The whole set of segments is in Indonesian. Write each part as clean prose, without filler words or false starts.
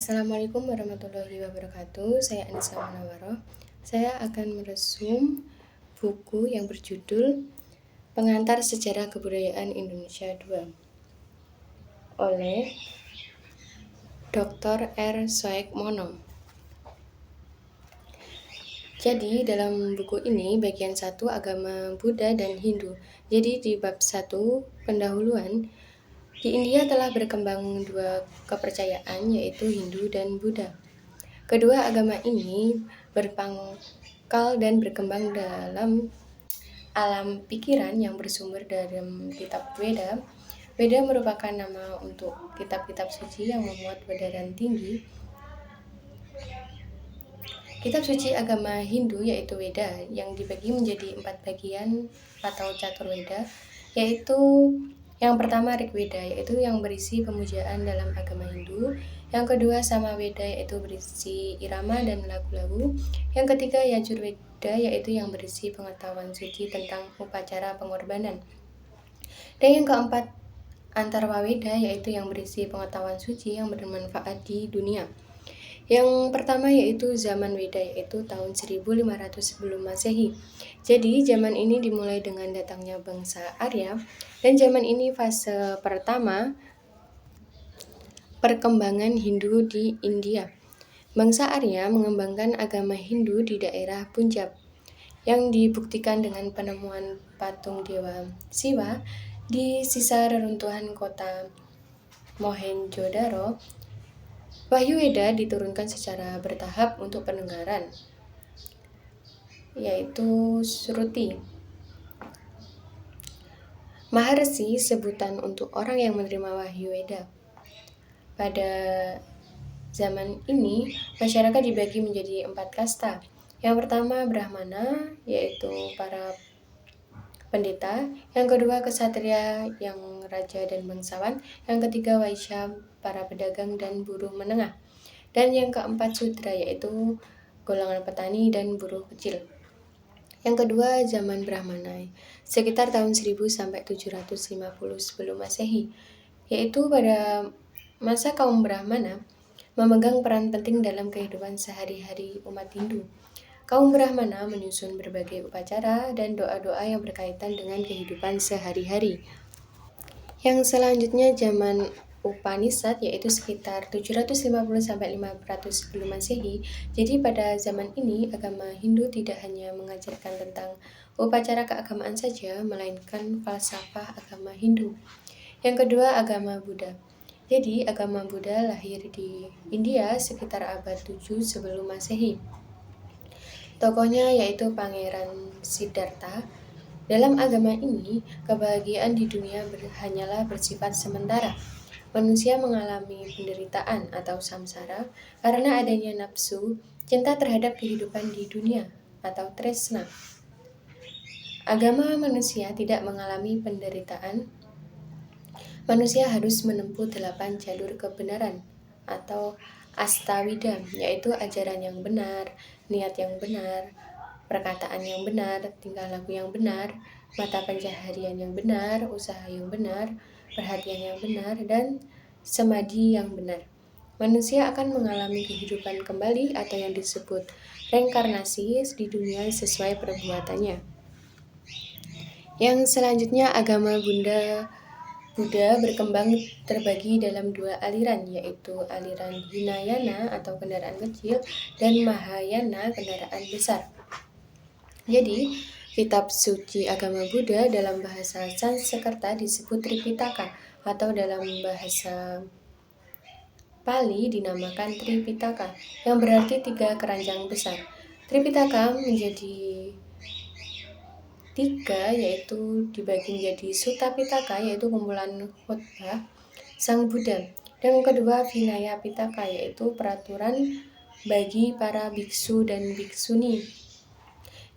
Assalamualaikum warahmatullahi wabarakatuh. Saya Anissa Munawaroh. Saya akan meresum buku yang berjudul Pengantar Sejarah Kebudayaan Indonesia II oleh Dr. R. Soekmono. Jadi dalam buku ini bagian 1 agama Buddha dan Hindu. Jadi di bab 1 pendahuluan, di India telah berkembang dua kepercayaan yaitu Hindu dan Buddha. Kedua agama ini berpangkal dan berkembang dalam alam pikiran yang bersumber dalam kitab Weda. Weda merupakan nama untuk kitab-kitab suci yang memuat kebenaran tinggi. Kitab suci agama Hindu yaitu Weda yang dibagi menjadi 4 bagian atau Caturweda, yaitu yang pertama Rig Weda, yaitu yang berisi pemujaan dalam agama Hindu. Yang kedua Samaweda, yaitu berisi irama dan lagu-lagu. Yang ketiga Yajurweda, yaitu yang berisi pengetahuan suci tentang upacara pengorbanan. Dan yang keempat Antarwaweda, yaitu yang berisi pengetahuan suci yang bermanfaat di dunia. Yang pertama yaitu zaman Weda, yaitu tahun 1500 sebelum Masehi. Jadi zaman ini dimulai dengan datangnya bangsa Arya, dan zaman ini fase pertama perkembangan Hindu di India. Bangsa Arya mengembangkan agama Hindu di daerah Punjab, yang dibuktikan dengan penemuan patung Dewa Siwa di sisa reruntuhan kota Mohenjo-daro. Wahyu Weda diturunkan secara bertahap untuk pendengaran, yaitu Shruti. Maharsi sebutan untuk orang yang menerima Wahyu Weda. Pada zaman ini, masyarakat dibagi menjadi 4 kasta. Yang pertama Brahmana, yaitu para pendeta. Yang kedua kesatria, yang raja dan bangsawan. Yang ketiga Waisya, para pedagang dan buruh menengah. Dan yang keempat Sudra, yaitu golongan petani dan buruh kecil. Yang kedua zaman Brahmana, sekitar tahun 1000 sampai 750 sebelum Masehi, yaitu pada masa kaum Brahmana memegang peran penting dalam kehidupan sehari-hari umat Hindu. Kaum Brahmana menyusun berbagai upacara dan doa-doa yang berkaitan dengan kehidupan sehari-hari. Yang selanjutnya zaman Upanishad, yaitu sekitar 750 sampai 500 sebelum Masehi. Jadi pada zaman ini agama Hindu tidak hanya mengajarkan tentang upacara keagamaan saja, melainkan falsafah agama Hindu. Yang kedua agama Buddha. Jadi agama Buddha lahir di India sekitar abad 7 sebelum Masehi. Tokohnya yaitu Pangeran Siddhartha. Dalam agama ini, kebahagiaan di dunia hanyalah bersifat sementara. Manusia mengalami penderitaan atau samsara karena adanya nafsu, cinta terhadap kehidupan di dunia atau tresna. Agama manusia tidak mengalami penderitaan. Manusia harus menempuh 8 jalur kebenaran atau Astawida, yaitu ajaran yang benar, niat yang benar, perkataan yang benar, tingkah laku yang benar, mata pencaharian yang benar, usaha yang benar, perhatian yang benar, dan samadhi yang benar. Manusia akan mengalami kehidupan kembali atau yang disebut reinkarnasi di dunia sesuai perbuatannya. Yang selanjutnya agama Buddha berkembang terbagi dalam 2 aliran, yaitu aliran Hinayana atau kendaraan kecil dan Mahayana kendaraan besar. Jadi, kitab suci agama Buddha dalam bahasa Sanskerta disebut Tripitaka atau dalam bahasa Pali dinamakan Tripitaka, yang berarti 3 keranjang besar. Tripitaka menjadi 3, yaitu dibagi menjadi Sutta Pitaka, yaitu kumpulan khotbah Sang Buddha. Dan kedua Vinaya Pitaka, yaitu peraturan bagi para biksu dan biksuni.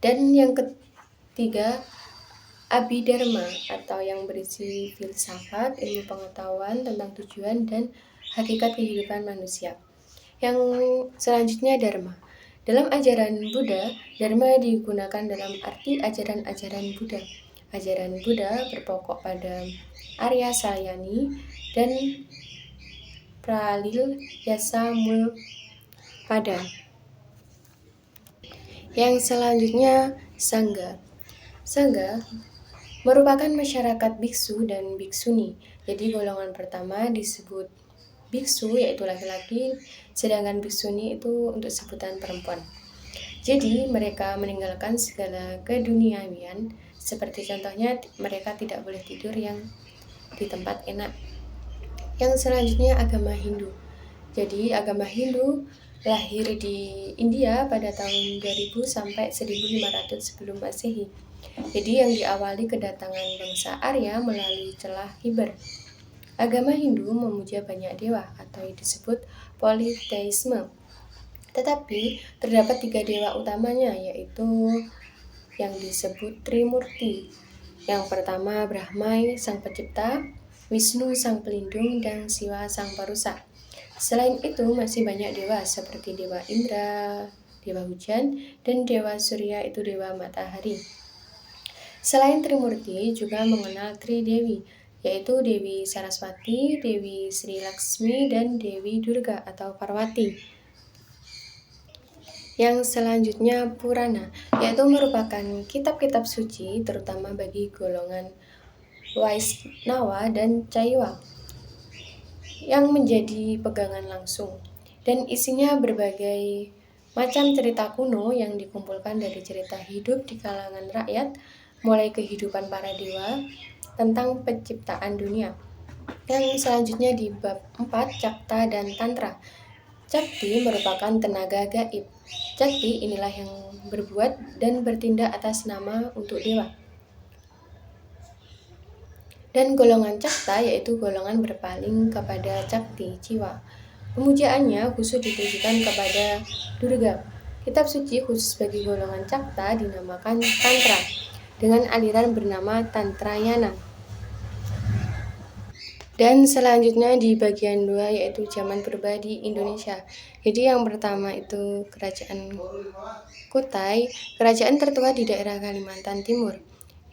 Dan yang ketiga Abhidharma atau yang berisi filsafat, ilmu pengetahuan tentang tujuan dan hakikat kehidupan manusia. Yang selanjutnya Dharma. Dalam ajaran Buddha, Dharma digunakan dalam arti ajaran-ajaran Buddha. Ajaran Buddha berpokok pada Arya Sayani dan Pralil Yasa Mulpada. Yang selanjutnya Sangga. Sangga merupakan masyarakat biksu dan biksuni. Jadi golongan pertama disebut biksu yaitu laki-laki, sedangkan biksuni itu untuk sebutan perempuan. Jadi mereka meninggalkan segala keduniawian, seperti contohnya mereka tidak boleh tidur yang di tempat enak. Yang selanjutnya agama Hindu. Jadi agama Hindu lahir di India pada tahun 2000 sampai 1500 sebelum Masehi. Jadi yang diawali kedatangan bangsa Arya melalui celah Hiber. Agama Hindu memuja banyak dewa atau disebut politeisme. Tetapi terdapat 3 dewa utamanya, yaitu yang disebut Trimurti. Yang pertama Brahma sang pencipta, Wisnu sang pelindung, dan Siwa sang perusak. Selain itu masih banyak dewa seperti Dewa Indra, Dewa Hujan, dan Dewa Surya itu Dewa Matahari. Selain Trimurti juga mengenal Tri Dewi, yaitu Dewi Saraswati, Dewi Sri Laksmi, dan Dewi Durga atau Parwati. Yang selanjutnya Purana, yaitu merupakan kitab-kitab suci terutama bagi golongan Waisnawa dan Caiwa yang menjadi pegangan langsung, dan isinya berbagai macam cerita kuno yang dikumpulkan dari cerita hidup di kalangan rakyat, mulai kehidupan para dewa tentang penciptaan dunia. Yang selanjutnya di bab 4 Cakta dan Tantra. Cakti merupakan tenaga gaib. Cakti inilah yang berbuat dan bertindak atas nama untuk dewa. Dan golongan Cakta yaitu golongan berpaling kepada Cakti, jiwa. Pemujaannya khusus ditujukan kepada Durga. Kitab suci khusus bagi golongan Cakta dinamakan Tantra, dengan aliran bernama Tantrayana. Dan selanjutnya di bagian 2 yaitu zaman purba di Indonesia. Jadi yang pertama itu Kerajaan Kutai, kerajaan tertua di daerah Kalimantan Timur.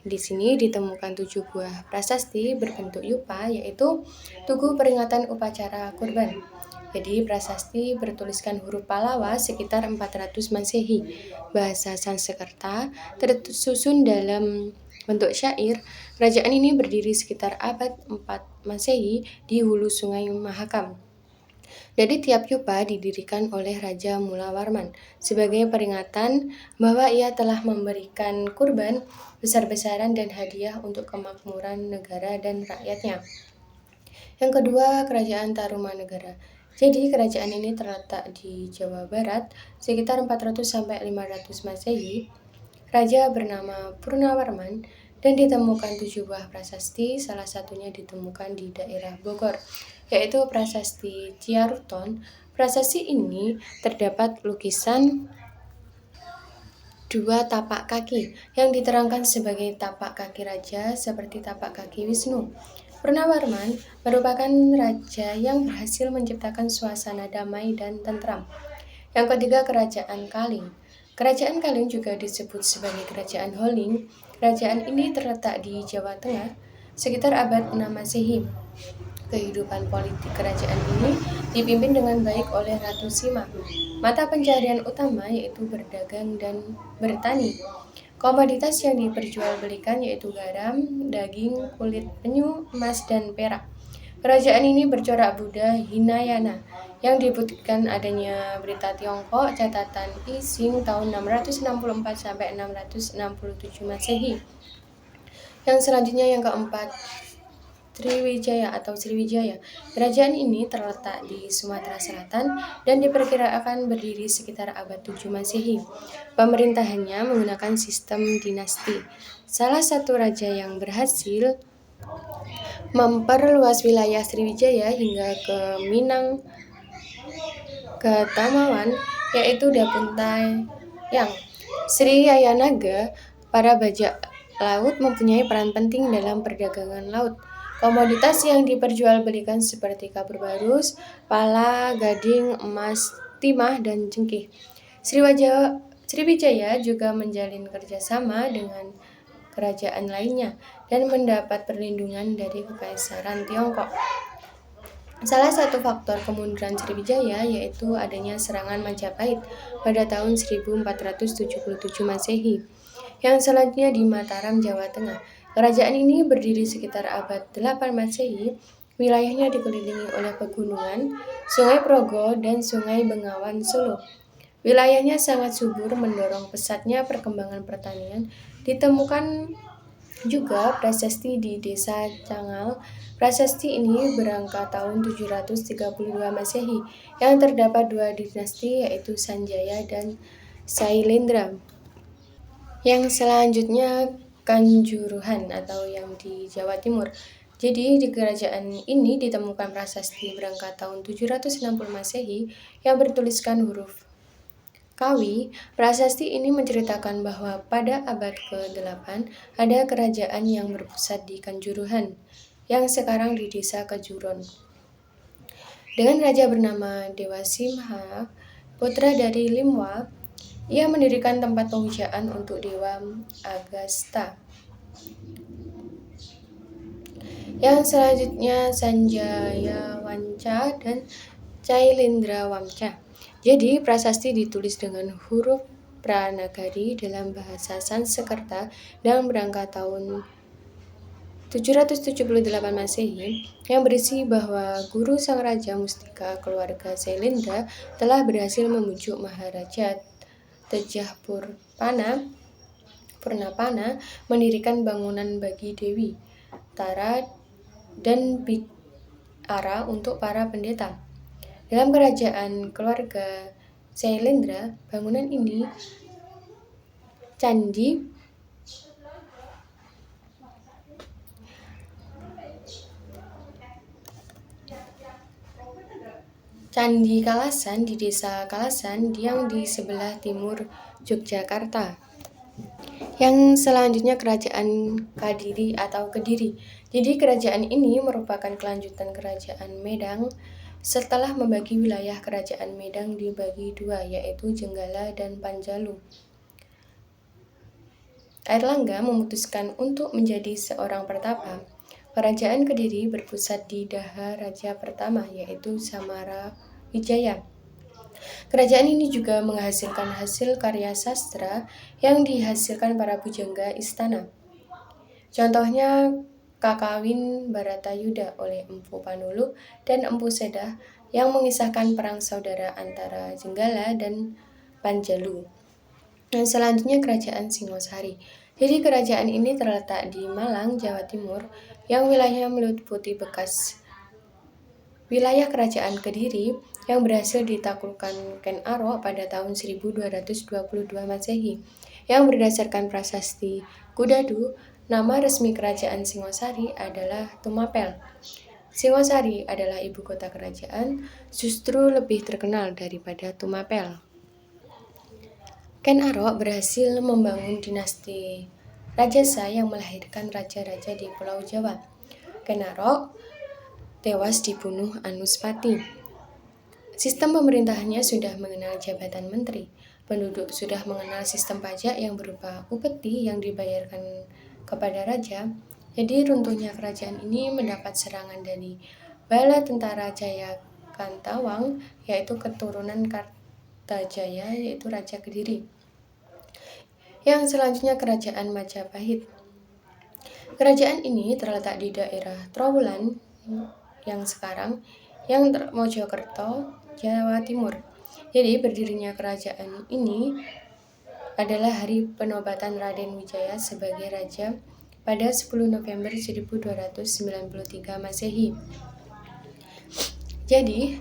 Di sini ditemukan 7 buah prasasti berbentuk yupa, yaitu Tugu Peringatan Upacara Kurban. Jadi prasasti bertuliskan huruf Pallawa sekitar 400 Masehi. Bahasa Sanskerta tersusun dalam bentuk syair. Kerajaan ini berdiri sekitar abad 4 Masehi di hulu Sungai Mahakam. Jadi tiap yupa didirikan oleh Raja Mulawarman sebagai peringatan bahwa ia telah memberikan kurban besar-besaran dan hadiah untuk kemakmuran negara dan rakyatnya. Yang kedua, Kerajaan Tarumanegara. Jadi kerajaan ini terletak di Jawa Barat sekitar 400 sampai 500 Masehi. Raja bernama Purnawarman dan ditemukan 7 buah prasasti, salah satunya ditemukan di daerah Bogor, yaitu prasasti Ciaruton. Prasasti ini terdapat lukisan 2 tapak kaki yang diterangkan sebagai tapak kaki raja seperti tapak kaki Wisnu. Purnawarman merupakan raja yang berhasil menciptakan suasana damai dan tentram. Yang ketiga, Kerajaan Kaling. Kerajaan Kaling juga disebut sebagai Kerajaan Holing. Kerajaan ini terletak di Jawa Tengah sekitar abad 6 Masehi. Kehidupan politik kerajaan ini dipimpin dengan baik oleh Ratu Sima. Mata pencaharian utama yaitu berdagang dan bertani. Komoditas yang diperjualbelikan yaitu garam, daging, kulit penyu, emas, dan perak. Kerajaan ini bercorak Buddha Hinayana yang dibuktikan adanya berita Tiongkok catatan Ising tahun 664 sampai 667 Masehi. Yang selanjutnya yang keempat, Sriwijaya atau Sriwijaya. Kerajaan ini terletak di Sumatera Selatan dan diperkirakan berdiri sekitar abad 7 Masehi. Pemerintahannya menggunakan sistem dinasti. Salah satu raja yang berhasil memperluas wilayah Sriwijaya hingga ke Minang ke Tamawan, yaitu Dapuntayang. Sri Yayanaga, para bajak laut mempunyai peran penting dalam perdagangan laut. Komoditas yang diperjualbelikan seperti kapur barus, pala, gading, emas, timah, dan cengkih. Sriwijaya juga menjalin kerjasama dengan kerajaan lainnya dan mendapat perlindungan dari Kekaisaran Tiongkok. Salah satu faktor kemunduran Sriwijaya yaitu adanya serangan Majapahit pada tahun 1477 Masehi, yang selanjutnya di Mataram, Jawa Tengah. Kerajaan ini berdiri sekitar abad 8 Masehi. Wilayahnya dikelilingi oleh pegunungan, Sungai Progo, dan Sungai Bengawan Solo. Wilayahnya sangat subur mendorong pesatnya perkembangan pertanian. Ditemukan juga prasasti di Desa Cangal. Prasasti ini berangkat tahun 732 Masehi yang terdapat dua dinasti yaitu Sanjaya dan Sailendra. Yang selanjutnya Kanjuruhan atau yang di Jawa Timur. Jadi di kerajaan ini ditemukan prasasti berangkat tahun 760 Masehi yang bertuliskan huruf Kawi. Prasasti ini menceritakan bahwa pada abad ke-8 ada kerajaan yang berpusat di Kanjuruhan yang sekarang di desa Kejuron. Dengan raja bernama Dewa Simha, putra dari Limwa, ia mendirikan tempat pemujaan untuk Dewa Agasta. Yang selanjutnya Sanjaya Wanca dan Cailendra Wamca. Jadi prasasti ditulis dengan huruf Pranagari dalam bahasa Sanskerta dan berangkat tahun 778 Masehi yang berisi bahwa guru sang raja Mustika keluarga Sailendra telah berhasil membujuk Maharaja Tejah Purnapana mendirikan bangunan bagi Dewi Tara dan Biara untuk para pendeta. Dalam kerajaan keluarga Sailendra, bangunan ini Candi Kalasan di desa Kalasan yang di sebelah timur Yogyakarta. Yang selanjutnya kerajaan Kadiri atau Kediri. Jadi kerajaan ini merupakan kelanjutan kerajaan Medang setelah membagi wilayah kerajaan Medang dibagi dua yaitu Jenggala dan Panjalu. Airlangga memutuskan untuk menjadi seorang pertapa. Kerajaan Kediri berpusat di Daha Raja pertama yaitu Samarawijaya. Kerajaan ini juga menghasilkan hasil karya sastra yang dihasilkan para pujangga istana. Contohnya Kakawin Baratayuda oleh Empu Panulu dan Empu Sedah yang mengisahkan perang saudara antara Jenggala dan Panjalu. Dan selanjutnya kerajaan Singosari. Jadi kerajaan ini terletak di Malang, Jawa Timur yang wilayahnya meliputi bekas wilayah kerajaan Kediri yang berhasil ditaklukkan Ken Arok pada tahun 1222 Masehi. Yang berdasarkan prasasti Kudadu, nama resmi kerajaan Singosari adalah Tumapel. Singosari adalah ibu kota kerajaan, justru lebih terkenal daripada Tumapel. Ken Arok berhasil membangun dinasti Rajasa yang melahirkan raja-raja di Pulau Jawa. Ken Arok tewas dibunuh Anuspati. Sistem pemerintahannya sudah mengenal jabatan menteri. Penduduk sudah mengenal sistem pajak yang berupa upeti yang dibayarkan kepada raja. Jadi runtuhnya kerajaan ini mendapat serangan dari bala tentara Jaya Kantawang, yaitu keturunan Kartajaya, yaitu Raja Kediri. Yang selanjutnya kerajaan Majapahit. Kerajaan ini terletak di daerah Trowulan yang sekarang yang Mojokerto, Jawa Timur. Jadi berdirinya kerajaan ini adalah hari penobatan Raden Wijaya sebagai raja pada 10 November 1293 Masehi. Jadi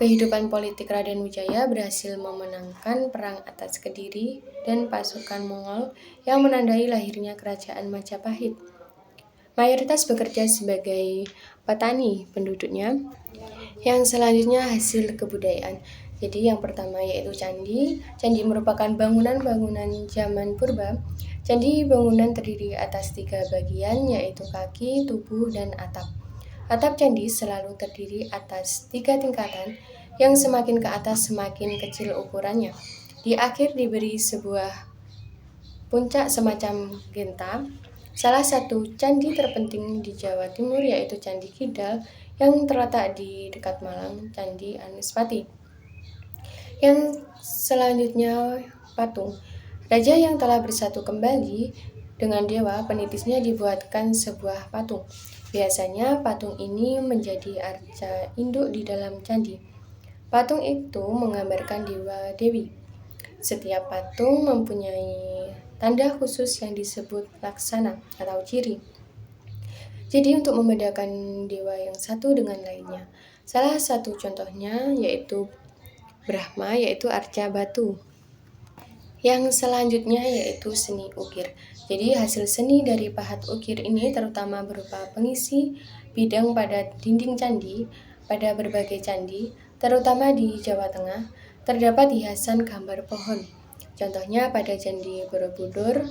kehidupan politik Raden Wijaya berhasil memenangkan perang atas Kediri dan pasukan Mongol yang menandai lahirnya kerajaan Majapahit. Mayoritas bekerja sebagai petani penduduknya. Yang selanjutnya hasil kebudayaan. Jadi yang pertama yaitu candi. Candi merupakan bangunan-bangunan zaman purba. Candi bangunan terdiri atas 3 bagian yaitu kaki, tubuh, dan atap. Atap candi selalu terdiri atas 3 tingkatan yang semakin ke atas semakin kecil ukurannya. Di akhir diberi sebuah puncak semacam genta. Salah satu candi terpenting di Jawa Timur yaitu Candi Kidal yang terletak di dekat Malang, Candi Anuspati. Yang selanjutnya patung. Raja yang telah bersatu kembali dengan dewa, penitisnya dibuatkan sebuah patung. Biasanya patung ini menjadi arca induk di dalam candi. Patung itu menggambarkan dewa dewi. Setiap patung mempunyai tanda khusus yang disebut laksana atau ciri. Jadi untuk membedakan dewa yang satu dengan lainnya, salah satu contohnya yaitu Brahma, yaitu arca batu. Yang selanjutnya yaitu seni ukir. Jadi hasil seni dari pahat ukir ini terutama berupa pengisi bidang pada dinding candi. Pada berbagai candi, terutama di Jawa Tengah, terdapat hiasan gambar pohon. Contohnya pada Candi Borobudur,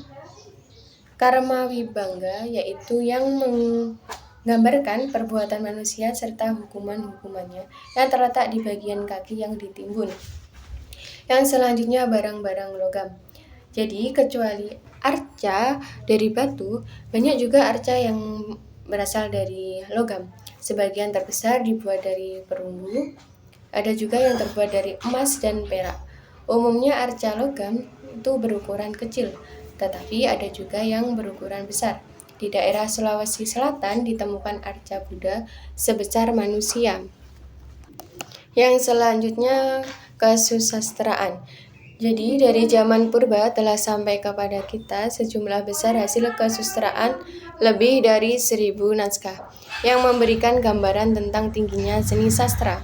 Karmawibangga, yaitu yang menggambarkan perbuatan manusia serta hukuman-hukumannya yang terletak di bagian kaki yang ditimbun. Yang selanjutnya barang-barang logam. Jadi kecuali arca dari batu, banyak juga arca yang berasal dari logam. Sebagian terbesar dibuat dari perunggu, ada juga yang terbuat dari emas dan perak. Umumnya arca logam itu berukuran kecil, tetapi ada juga yang berukuran besar. Di daerah Sulawesi Selatan ditemukan arca Buddha sebesar manusia. Yang selanjutnya kesusastraan. Jadi dari zaman purba telah sampai kepada kita sejumlah besar hasil kesusastraan lebih dari 1000 naskah yang memberikan gambaran tentang tingginya seni sastra.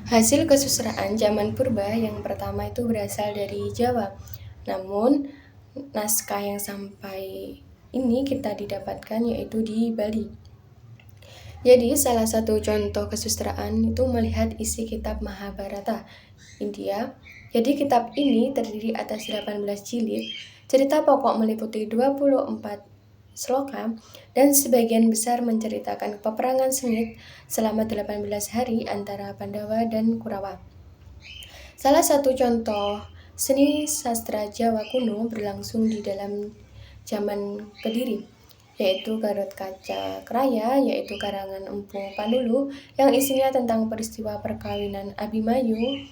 Hasil kesusastraan zaman purba yang pertama itu berasal dari Jawa. Namun naskah yang sampai ini kita didapatkan yaitu di Bali. Jadi salah satu contoh kesusastraan itu melihat isi kitab Mahabharata India. Jadi kitab ini terdiri atas 18 jilid, cerita pokok meliputi 24 sloka, dan sebagian besar menceritakan peperangan sengit selama 18 hari antara Pandawa dan Kurawa. Salah satu contoh seni sastra Jawa kuno berlangsung di dalam zaman Kediri, yaitu Garut Kaca Kraya, yaitu karangan Empu Panulu yang isinya tentang peristiwa perkawinan Abimanyu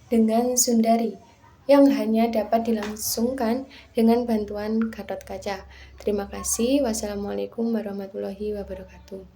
dengan Sundari yang hanya dapat dilangsungkan dengan bantuan Gatot Kaca. Terima kasih. Wassalamualaikum warahmatullahi wabarakatuh.